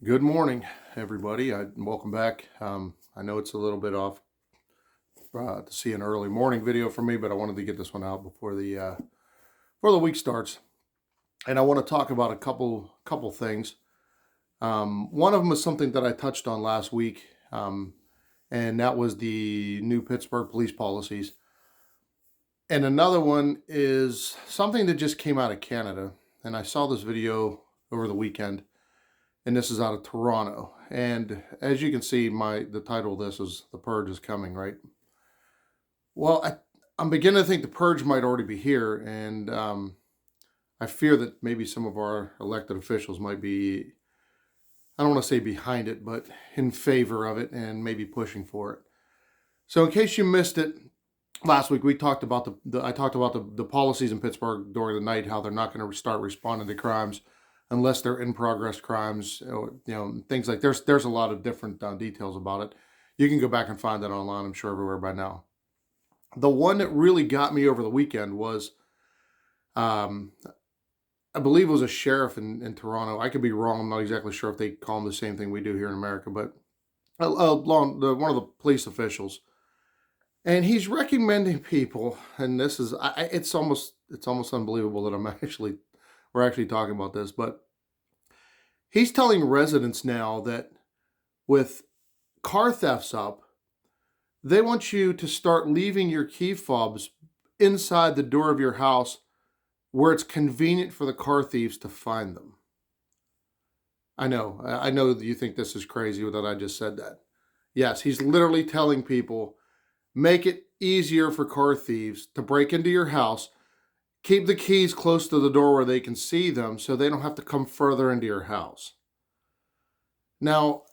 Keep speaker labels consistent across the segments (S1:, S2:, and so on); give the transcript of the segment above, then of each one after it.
S1: Good morning, everybody. Welcome back. I know it's a little bit off to see an early morning video from me, but I wanted to get this one out before the week starts, and I want to talk about a couple things. One of them is something that I touched on last week, and that was the new Pittsburgh police policies. And another one is something that just came out of Canada, and I saw this video over the weekend, and this is out of Toronto. And as you can see, the title of this is "The Purge is Coming," right? Well, I'm beginning to think the purge might already be here, and I fear that maybe some of our elected officials might be, I don't want to say behind it, but in favor of it and maybe pushing for it. So in case you missed it, last week we talked about I talked about the policies in Pittsburgh during the night, how they're not going to start responding to crimes unless they're in progress crimes, or, things like there's a lot of different details about it. You can go back and find that online, I'm sure, everywhere by now. The one that really got me over the weekend was, um, I believe it was a sheriff in Toronto. I could be wrong. I'm not exactly sure if they call them the same thing we do here in America, but one of the police officials, and he's recommending people. And this is, it's almost unbelievable that we're actually talking about this, but he's telling residents now that with car thefts up, they want you to start leaving your key fobs inside the door of your house where it's convenient for the car thieves to find them. I know that you think this is crazy that I just said that. Yes, he's literally telling people, make it easier for car thieves to break into your house. Keep the keys close to the door where they can see them so they don't have to come further into your house. Now,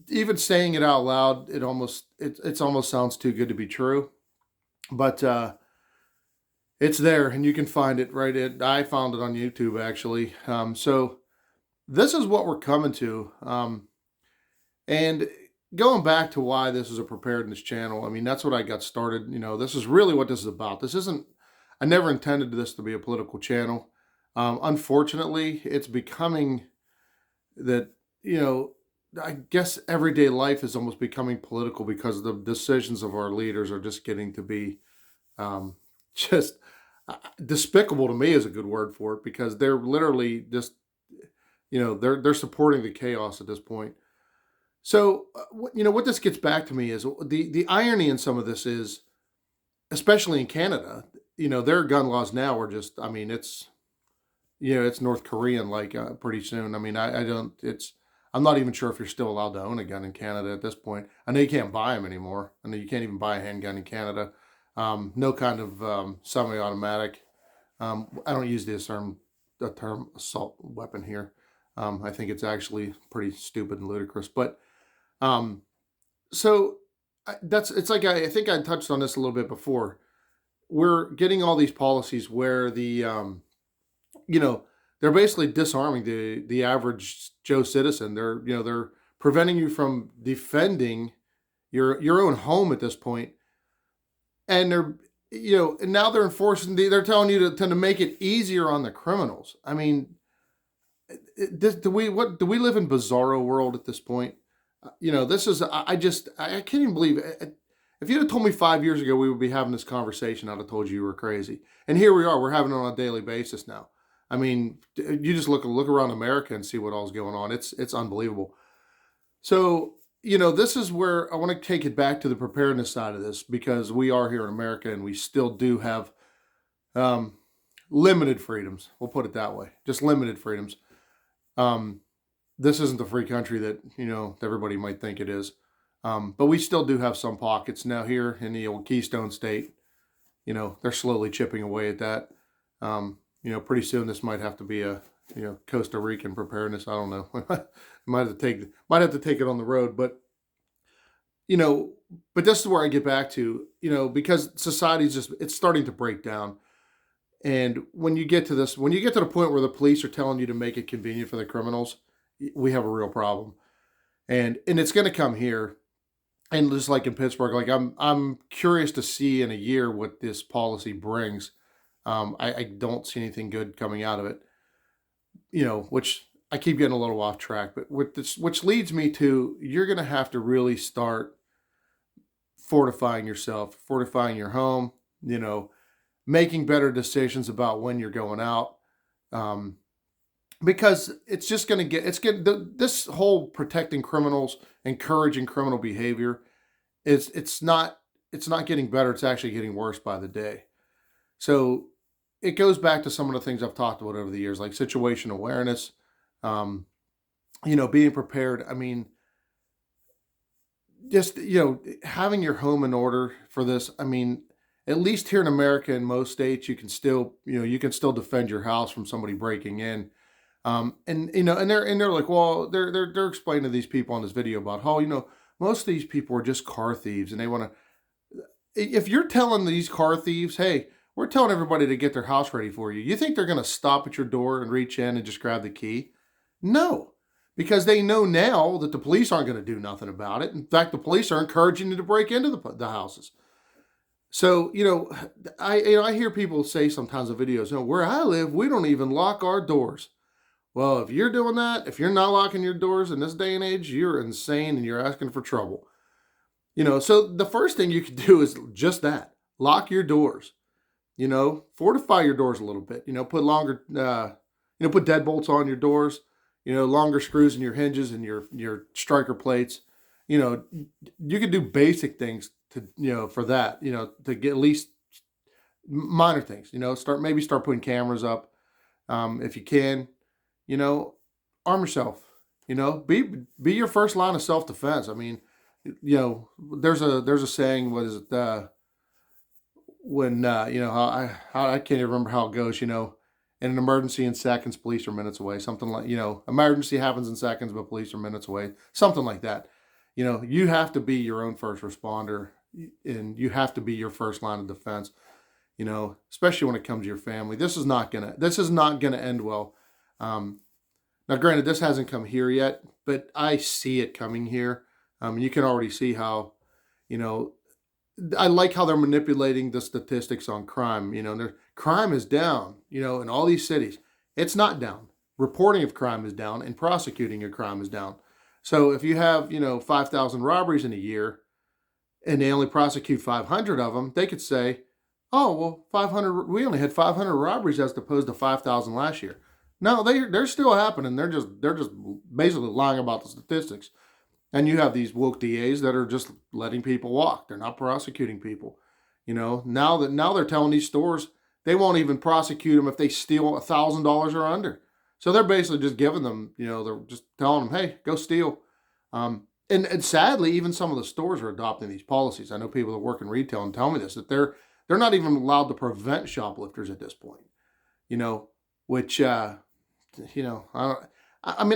S1: even saying it out loud, it's almost sounds too good to be true. But it's there, and you can find it right. I found it on YouTube, actually. So this is what we're coming to. And going back to why this is a preparedness channel, I mean, that's what I got started. This is really what this is about. This isn't. I never intended this to be a political channel. Unfortunately, it's becoming that. I guess everyday life is almost becoming political because the decisions of our leaders are just getting to be just despicable. To me is a good word for it, because they're literally just, they're supporting the chaos at this point. So what this gets back to me is the irony in some of this is, especially in Canada, their gun laws now are just, I mean, it's North Korean, like, pretty soon. I mean, I don't, I'm not even sure if you're still allowed to own a gun in Canada at this point. I know you can't buy them anymore. I know you can't even buy a handgun in Canada. No kind of semi-automatic. I don't use the term assault weapon here. I think it's actually pretty stupid and ludicrous. But so it's like, I think I touched on this a little bit before. We're getting all these policies where you know, they're basically disarming the average Joe citizen. They're preventing you from defending your own home at this point, and and now they're enforcing. They're telling you to make it easier on the criminals. I mean, do we live in bizarro world at this point? This is, I can't even believe it. If you'd have told me 5 years ago we would be having this conversation, I'd have told you were crazy. And here we are. We're having it on a daily basis now. I mean, you just look around America and see what all's going on. It's unbelievable. So, this is where I want to take it back to the preparedness side of this, because we are here in America and we still do have limited freedoms. We'll put it that way. Just limited freedoms. This isn't the free country that, everybody might think it is. But we still do have some pockets now here in the old Keystone State. They're slowly chipping away at that. Pretty soon this might have to be a, Costa Rican preparedness. I don't know. might have to take it on the road, but but this is where I get back to, because society's it's starting to break down. And when you get to the point where the police are telling you to make it convenient for the criminals, we have a real problem. And it's going to come here. And just like in Pittsburgh, like I'm curious to see in a year what this policy brings. I don't see anything good coming out of it. Which I keep getting a little off track, but with this, which leads me to, you're going to have to really start fortifying yourself, fortifying your home, you know, making better decisions about when you're going out. Um, because it's just going to get, this whole protecting criminals, encouraging criminal behavior it's not getting better. It's actually getting worse by the day. So it goes back to some of the things I've talked about over the years, like situation awareness, um, being prepared. I mean, just, having your home in order for this. I mean, at least here in America, in most states, you can still defend your house from somebody breaking in. And they're like, well, they're explaining to these people on this video about how, most of these people are just car thieves, and they want to. If you're telling these car thieves, hey, we're telling everybody to get their house ready for you, you think they're going to stop at your door and reach in and just grab the key? No, because they know now that the police aren't going to do nothing about it. In fact, the police are encouraging you to break into the houses. So, I hear people say sometimes in videos, where I live, we don't even lock our doors. Well, if you're doing that, if you're not locking your doors in this day and age, you're insane and you're asking for trouble. So the first thing you could do is just that. Lock your doors. Fortify your doors a little bit. Put longer, put deadbolts on your doors. Longer screws in your hinges and your striker plates. You could do basic things to, for that. To get at least minor things. Start putting cameras up, if you can. Arm yourself. Be your first line of self defense. I mean, there's a saying. What is it? When I can't even remember how it goes. In an emergency in seconds, police are minutes away. Something like, emergency happens in seconds, but police are minutes away. Something like that. You have to be your own first responder, and you have to be your first line of defense. Especially when it comes to your family. This is not gonna end well. Now, granted, this hasn't come here yet, but I see it coming here. You can already see how, I like how they're manipulating the statistics on crime. Crime is down, in all these cities. It's not down. Reporting of crime is down, and prosecuting a crime is down. So if you have, 5,000 robberies in a year, and they only prosecute 500 of them, they could say, oh, well, 500, we only had 500 robberies as opposed to 5,000 last year. No, they're still happening. They're just basically lying about the statistics. And you have these woke DAs that are just letting people walk. They're not prosecuting people. Now they're telling these stores they won't even prosecute them if they steal $1,000 or under. So they're basically just giving them, they're just telling them, hey, go steal. And sadly, even some of the stores are adopting these policies. I know people that work in retail and tell me this, that they're not even allowed to prevent shoplifters at this point. Which I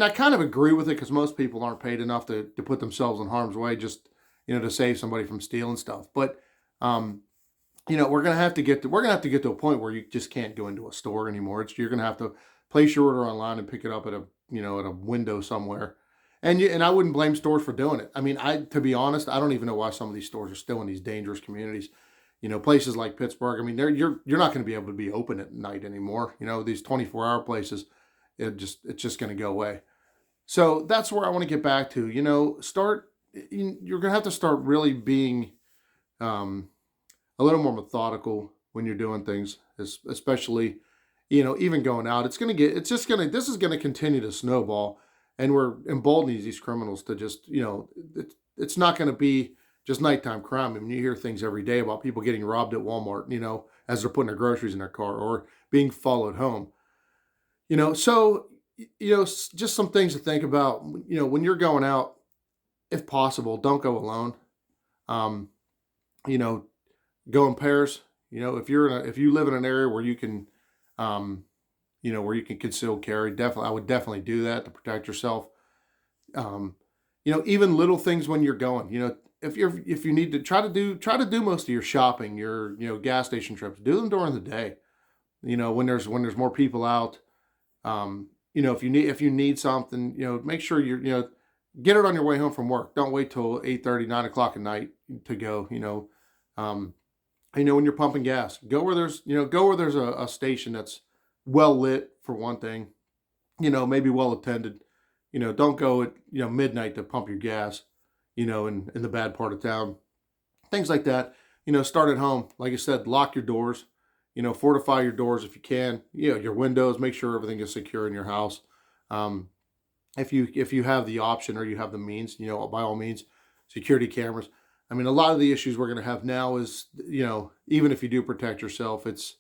S1: kind of agree with it, because most people aren't paid enough to put themselves in harm's way just, to save somebody from stealing stuff. But, we're going to have to get to a point where you just can't go into a store anymore. You're going to have to place your order online and pick it up at a window somewhere. And I wouldn't blame stores for doing it. I mean, to be honest, I don't even know why some of these stores are still in these dangerous communities. Places like Pittsburgh. I mean, you're not going to be able to be open at night anymore. These 24-hour places, it's just going to go away. So that's where I want to get back to. You're going to have to start really being a little more methodical when you're doing things, especially, even going out. This is going to continue to snowball, and we're emboldening these criminals to just, it's not going to be just nighttime crime. I mean, you hear things every day about people getting robbed at Walmart, as they're putting their groceries in their car, or being followed home. So, just some things to think about, when you're going out. If possible, don't go alone. Um, go in pairs. If you live in an area where you can, conceal carry, I would definitely do that to protect yourself. Even little things when you're going, if you need to try to do most of your shopping, your gas station trips, do them during the day. When there's more people out. If you need something, make sure get it on your way home from work. Don't wait till 8:30, 9 o'clock at night to go. When you're pumping gas, go where there's a station that's well lit, for one thing. maybe well attended. Don't go at, midnight to pump your gas, in the bad part of town. Things like that. Start at home. Like I said, lock your doors, fortify your doors if you can, your windows, make sure everything is secure in your house. Um, if you have the option or you have the means, by all means, security cameras. I mean, a lot of the issues we're going to have now is, even if you do protect yourself, it's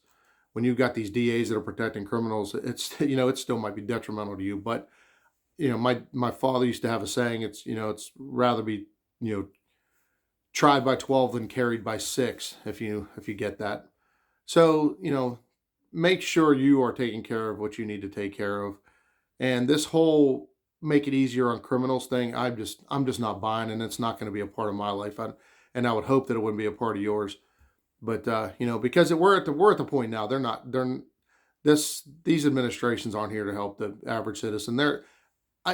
S1: when you've got these DAs that are protecting criminals, it's, it still might be detrimental to you. But, my father used to have a saying, it's rather be, tried by 12 than carried by 6, if you get that. So, make sure you are taking care of what you need to take care of. And this whole make it easier on criminals thing, I'm just not buying, and it's not going to be a part of my life. And I would hope that it wouldn't be a part of yours. But because we're at the point now, these administrations aren't here to help the average citizen.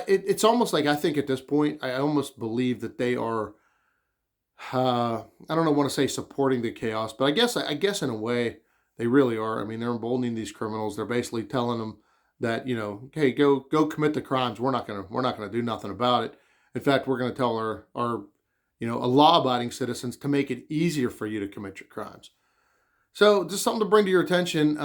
S1: It's almost like, I think at this point, I almost believe that they are. I don't know, want to say supporting the chaos, but I guess in a way they really are. I mean, they're emboldening these criminals. They're basically telling them that, hey, go commit the crimes. We're not gonna do nothing about it. In fact, we're gonna tell our law-abiding citizens to make it easier for you to commit your crimes. So just something to bring to your attention.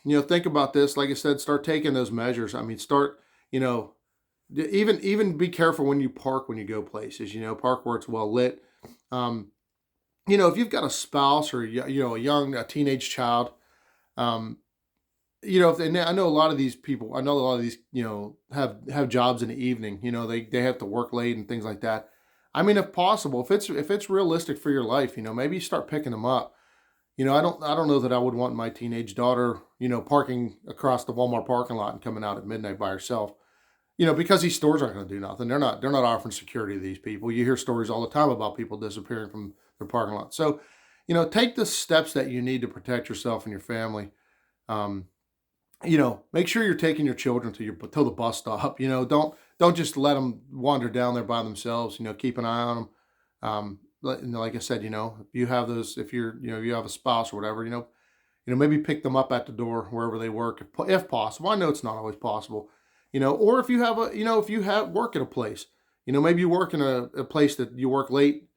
S1: Think about this. Like I said, start taking those measures. I mean, start, even be careful when you park, when you go places. Park where it's well lit. Um, if you've got a spouse or a teenage child, um, if they, I know a lot of these people, I know a lot of these, have jobs in the evening. They have to work late and things like that. I mean, if possible, if it's realistic for your life, maybe you start picking them up. I don't know that I would want my teenage daughter, parking across the Walmart parking lot and coming out at midnight by herself. Because these stores aren't going to do nothing. They're not offering security to these people. You hear stories all the time about people disappearing from their parking lot. So, take the steps that you need to protect yourself and your family. Um, Make sure you're taking your children to the bus stop. Don't just let them wander down there by themselves. Keep an eye on them. Like I said, if you have if you have a spouse or whatever, maybe pick them up at the door wherever they work, if possible. I know it's not always possible. Or if you have if you have work at a place, maybe you work in a place that you work late,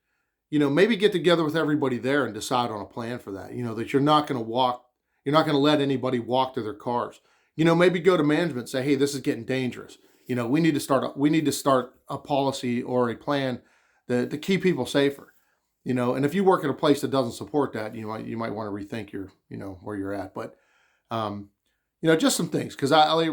S1: maybe get together with everybody there and decide on a plan for that. That you're not going to let anybody walk to their cars. Maybe go to management, say, hey, this is getting dangerous. We need to start a policy or a plan to keep people safer. And if you work at a place that doesn't support that, you might want to rethink where you're at. But, just some things, because I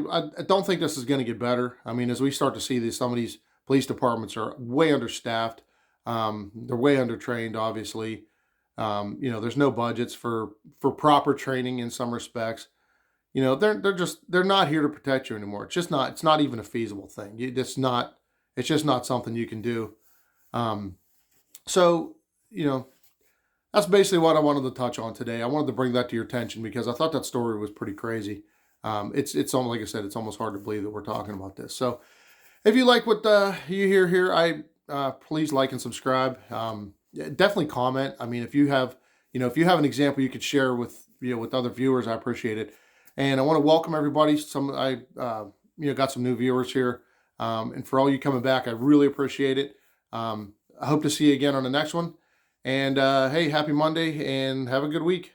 S1: don't think this is going to get better. I mean, as we start to see this, some of these police departments are way understaffed. They're way undertrained, obviously. There's no budgets for proper training in some respects. They're not here to protect you anymore. It's not even a feasible thing. It's just not something you can do. So, that's basically what I wanted to touch on today. I wanted to bring that to your attention because I thought that story was pretty crazy. It's almost, like I said, it's almost hard to believe that we're talking about this. So if you like what you hear here, please like and subscribe. Definitely comment. I mean, if you have an example you could share with other viewers, I appreciate it. And I want to welcome everybody. I got some new viewers here. And for all you coming back, I really appreciate it. I hope to see you again on the next one. And hey, happy Monday and have a good week.